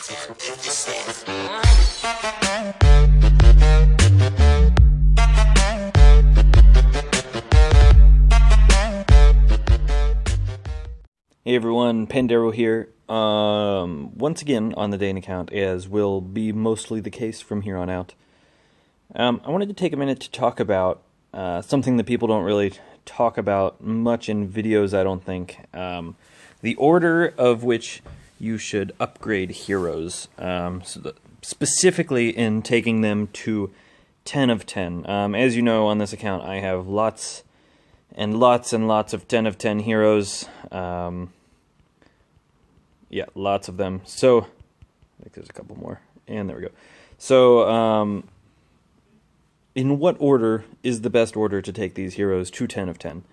Hey everyone, Pandero here. Once again on the Dane account, as will be mostly the case from here on out. I wanted to take a minute to talk about something that people don't really talk about much in videos, I don't think. The order of which you should upgrade heroes, specifically in taking them to 10 of 10. As you know, on this account I have lots and lots and lots of 10 of 10 heroes. Yeah, lots of them. So, I think there's a couple more. And there we go. So, in what order is the best order to take these heroes to 10 of 10?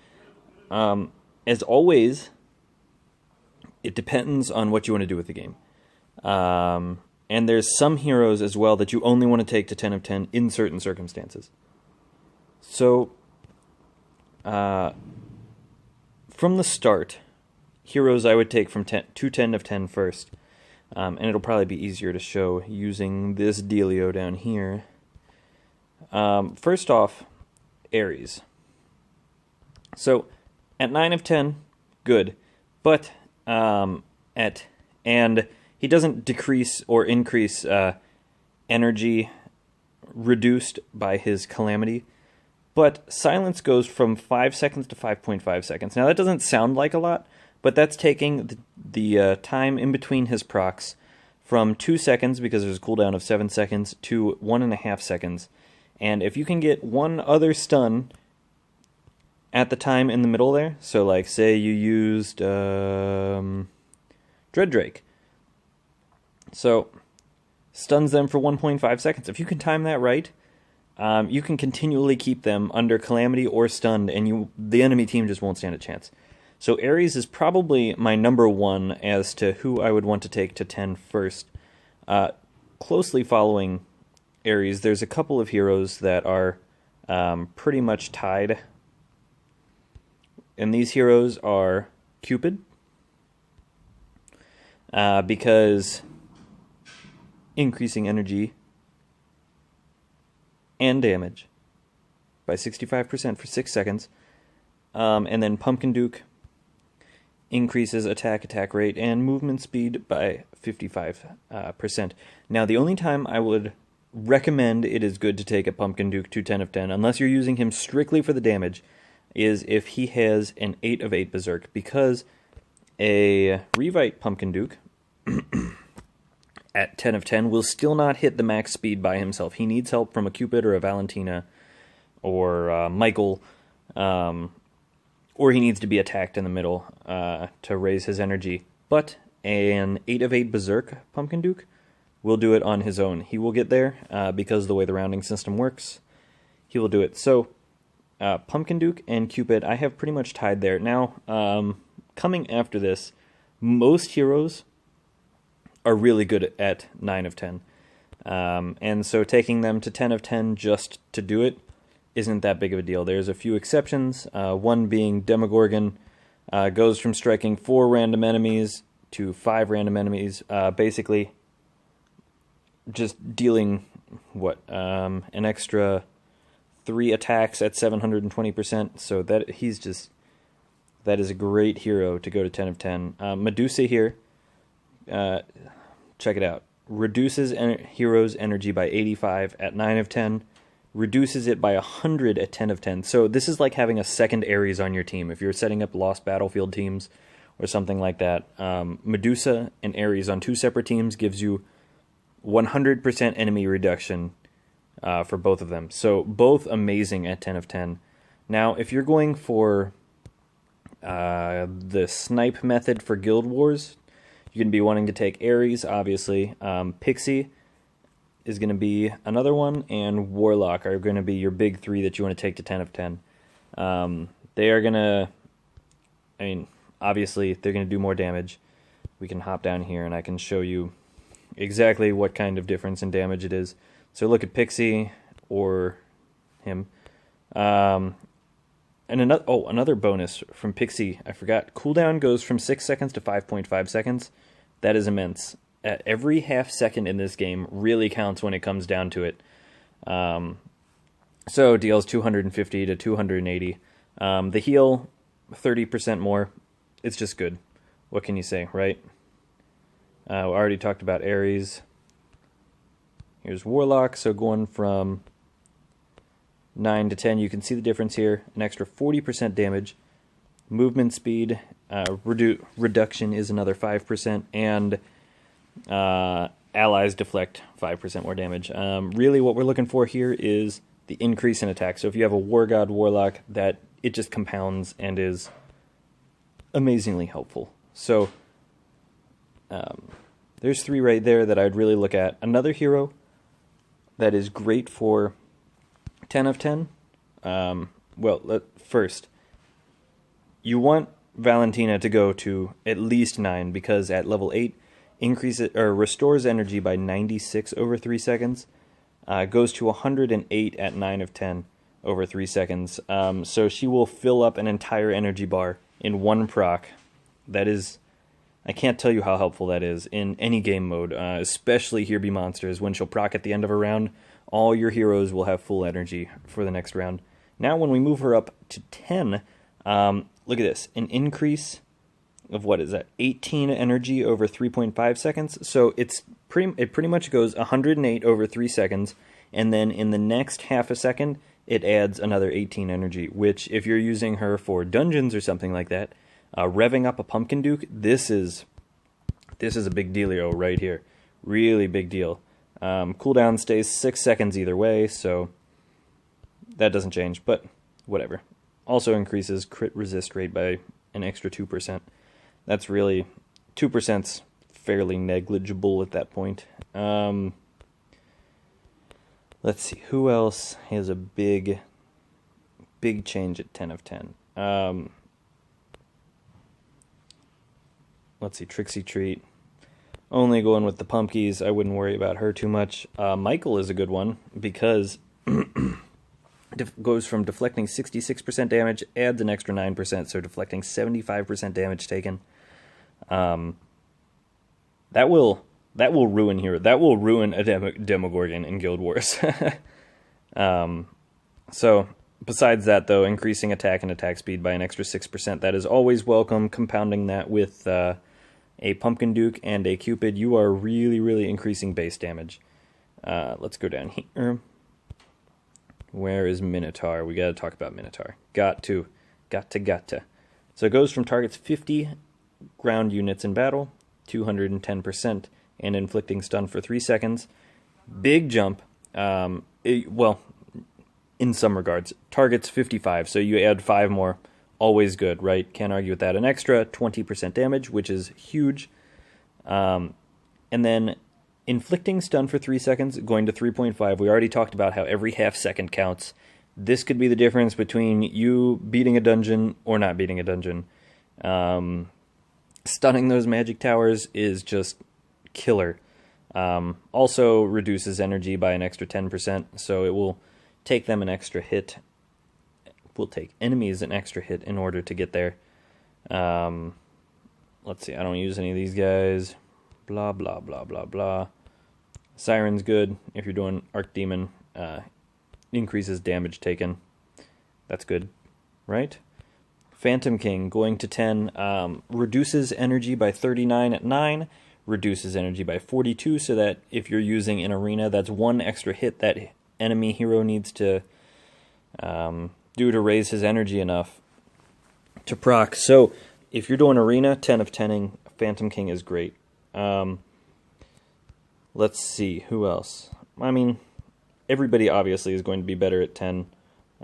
As always, it depends on what you want to do with the game. And there's some heroes as well that you only want to take to 10 of 10 in certain circumstances. So, from the start, heroes I would take from 10 to 10 of 10 first. And it'll probably be easier to show using this dealio down here. First off, Ares. So, at 9 of 10, good. But, and he doesn't decrease or increase energy reduced by his calamity. But silence goes from 5 seconds to 5.5 seconds. Now that doesn't sound like a lot, but that's taking the time in between his procs from 2 seconds, because there's a cooldown of 7 seconds, to 1.5 seconds. And if you can get one other stun at the time in the middle there, so like say you used Dread Drake, so stuns them for 1.5 seconds. If you can time that right, you can continually keep them under calamity or stunned, and the enemy team just won't stand a chance. So Ares is probably my number one as to who I would want to take to 10 first. Closely following Ares, there's a couple of heroes that are pretty much tied. And these heroes are Cupid, because increasing energy and damage by 65% for 6 seconds. And then Pumpkin Duke increases attack rate and movement speed by 55%. Now, the only time I would recommend it is good to take a Pumpkin Duke to 10 of 10, unless you're using him strictly for the damage, is if he has an 8 of 8 Berserk, because a Revite Pumpkin Duke at 10 of 10 will still not hit the max speed by himself. He needs help from a Cupid or a Valentina or Michael, or he needs to be attacked in the middle to raise his energy. But an 8 of 8 Berserk Pumpkin Duke will do it on his own. He will get there because of the way the rounding system works. He will do it. So, Pumpkin Duke and Cupid, I have pretty much tied there. Now, coming after this, most heroes are really good at 9 of 10. And so taking them to 10 of 10 just to do it isn't that big of a deal. There's a few exceptions, one being Demogorgon goes from striking 4 random enemies to 5 random enemies, basically just dealing, an extra 3 attacks at 720%, so that is a great hero to go to 10 of 10. Medusa here, check it out, reduces hero's energy by 85 at 9 of 10, reduces it by 100 at 10 of 10. So this is like having a second Ares on your team. If you're setting up Lost Battlefield teams or something like that, Medusa and Ares on 2 separate teams gives you 100% enemy reduction for both of them. So both amazing at 10 of 10. Now, if you're going for the snipe method for Guild Wars, you're going to be wanting to take Ares, obviously. Pixie is going to be another one, and Warlock are going to be your big 3 that you want to take to 10 of 10. They are going to, obviously, they're going to do more damage. We can hop down here, and I can show you exactly what kind of difference in damage it is. So look at Pixie, or him. And another bonus from Pixie, I forgot. Cooldown goes from 6 seconds to 5.5 seconds. That is immense. every half second in this game really counts when it comes down to it. So deals 250 to 280. The heal, 30% more. It's just good. What can you say, right? We already talked about Ares. Here's Warlock, so going from 9 to 10, you can see the difference here. An extra 40% damage. Movement speed reduction is another 5%, and allies deflect 5% more damage. Really what we're looking for here is the increase in attack. So if you have a War God Warlock, that it just compounds and is amazingly helpful. So there's 3 right there that I'd really look at. Another hero that is great for 10 of 10. First, you want Valentina to go to at least 9, because at level 8, restores energy by 96 over 3 seconds. Goes to 108 at 9 of 10 over 3 seconds. So she will fill up an entire energy bar in one proc. That is, I can't tell you how helpful that is in any game mode, especially Here Be Monsters. When she'll proc at the end of a round, all your heroes will have full energy for the next round. Now when we move her up to 10, look at this, an increase of, what is that, 18 energy over 3.5 seconds. So it pretty much goes 108 over 3 seconds, and then in the next half a second, it adds another 18 energy, which if you're using her for dungeons or something like that, revving up a Pumpkin Duke, this is a big dealio right here. Really big deal. Cooldown stays 6 seconds either way, so that doesn't change, but whatever. Also increases crit resist rate by an extra 2%. That's really, 2%'s fairly negligible at that point. Let's see, who else has a big change at 10 of 10? Let's see, Trixie Treat. Only going with the Pumpkies. I wouldn't worry about her too much. Michael is a good one, because goes from deflecting 66% damage, adds an extra 9%, so deflecting 75% damage taken. That will ruin here. That will ruin a Demogorgon in Guild Wars. So besides that, though, increasing attack and attack speed by an extra 6%, that is always welcome. Compounding that with a Pumpkin Duke and a Cupid, you are really, really increasing base damage. Let's go down here. Where is Minotaur? We got to talk about Minotaur. Got to. So it goes from targets 50 ground units in battle, 210%, and inflicting stun for 3 seconds. Big jump. Well, in some regards, targets 55, so you add 5 more. Always good, right? Can't argue with that. An extra 20% damage, which is huge. And then inflicting stun for 3 seconds, going to 3.5. We already talked about how every half second counts. This could be the difference between you beating a dungeon or not beating a dungeon. Stunning those magic towers is just killer. Also reduces energy by an extra 10%, so it will take them an extra hit. Will take enemies an extra hit in order to get there. Let's see, I don't use any of these guys. Blah, blah, blah, blah, blah. Siren's good if you're doing Archdemon. Increases damage taken. That's good, right? Phantom King going to 10. Reduces energy by 39 at 9. Reduces energy by 42, so that if you're using an arena, that's 1 extra hit that enemy hero needs to do to raise his energy enough to proc. So if you're doing arena, 10 of 10ing, Phantom King is great. Let's see, who else? I mean, everybody obviously is going to be better at 10.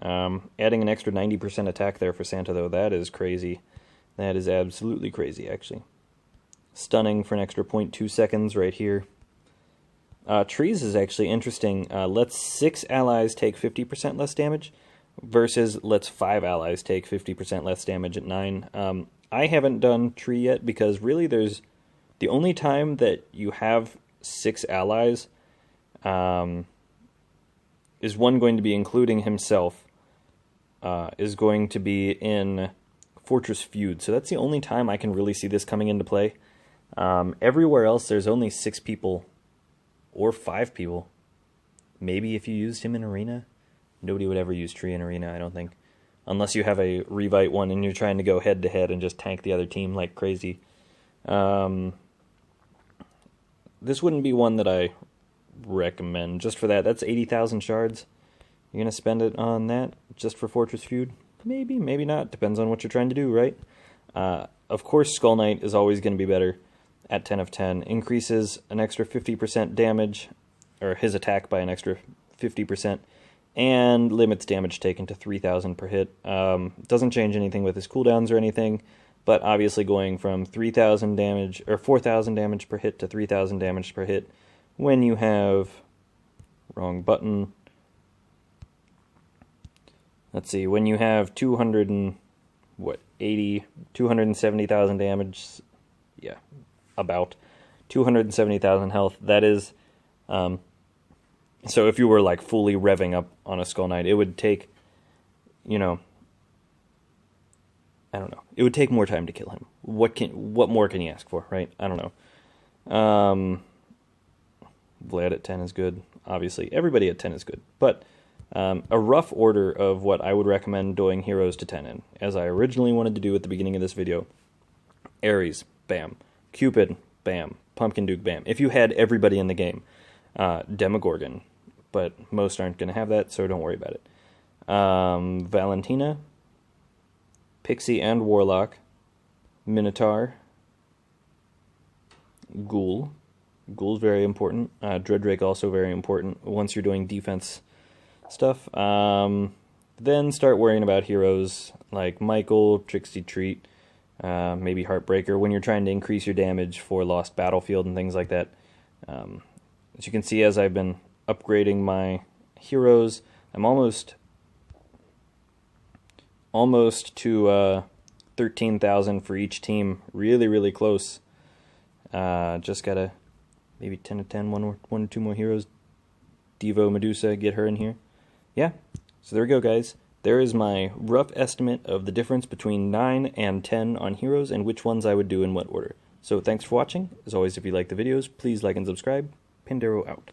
Adding an extra 90% attack there for Santa, though, that is crazy. That is absolutely crazy, actually. Stunning for an extra 0.2 seconds right here. Trees is actually interesting. Lets 6 allies take 50% less damage, versus lets 5 allies take 50% less damage at 9. I haven't done Tree yet, because really there's the only time that you have 6 allies is one going to be including himself, is going to be in Fortress Feud. So that's the only time I can really see this coming into play. Everywhere else, there's only 6 people or 5 people. Maybe if you used him in Arena. Nobody would ever use Tree in Arena, I don't think. Unless you have a Revite one and you're trying to go head-to-head and just tank the other team like crazy. This wouldn't be one that I recommend. Just for that, that's 80,000 shards. You're going to spend it on that just for Fortress Feud? Maybe, maybe not. Depends on what you're trying to do, right? Of course, Skull Knight is always going to be better at 10 of 10. Increases an extra 50% damage, or his attack by an extra 50%, and limits damage taken to 3,000 per hit. Doesn't change anything with his cooldowns or anything, but obviously going from 3,000 damage, or 4,000 damage per hit to 3,000 damage per hit when you have... wrong button... Let's see, when you have 270,000 damage, yeah, about 270,000 health, that is, so if you were like fully revving up on a Skull Knight, it would take, you know, I don't know, it would take more time to kill him. What more can you ask for, right? I don't know. Vlad at 10 is good, obviously. Everybody at 10 is good, but... a rough order of what I would recommend doing heroes to 10 in, as I originally wanted to do at the beginning of this video. Ares, bam. Cupid, bam. Pumpkin Duke, bam. If you had everybody in the game. Demogorgon, but most aren't going to have that, so don't worry about it. Valentina, Pixie and Warlock, Minotaur, Ghoul. Ghoul's very important. Dreadrake also very important once you're doing defense stuff. Then start worrying about heroes like Michael, Trixie Treat, maybe Heartbreaker when you're trying to increase your damage for Lost Battlefield and things like that. As you can see, as I've been upgrading my heroes, I'm almost to 13,000 for each team. Really, really close. Just gotta maybe 10 of 10, one or two more heroes. Devo Medusa, get her in here. Yeah, so there we go, guys. There is my rough estimate of the difference between 9 and 10 on heroes and which ones I would do in what order. So thanks for watching. As always, if you like the videos, please like and subscribe. Pandero out.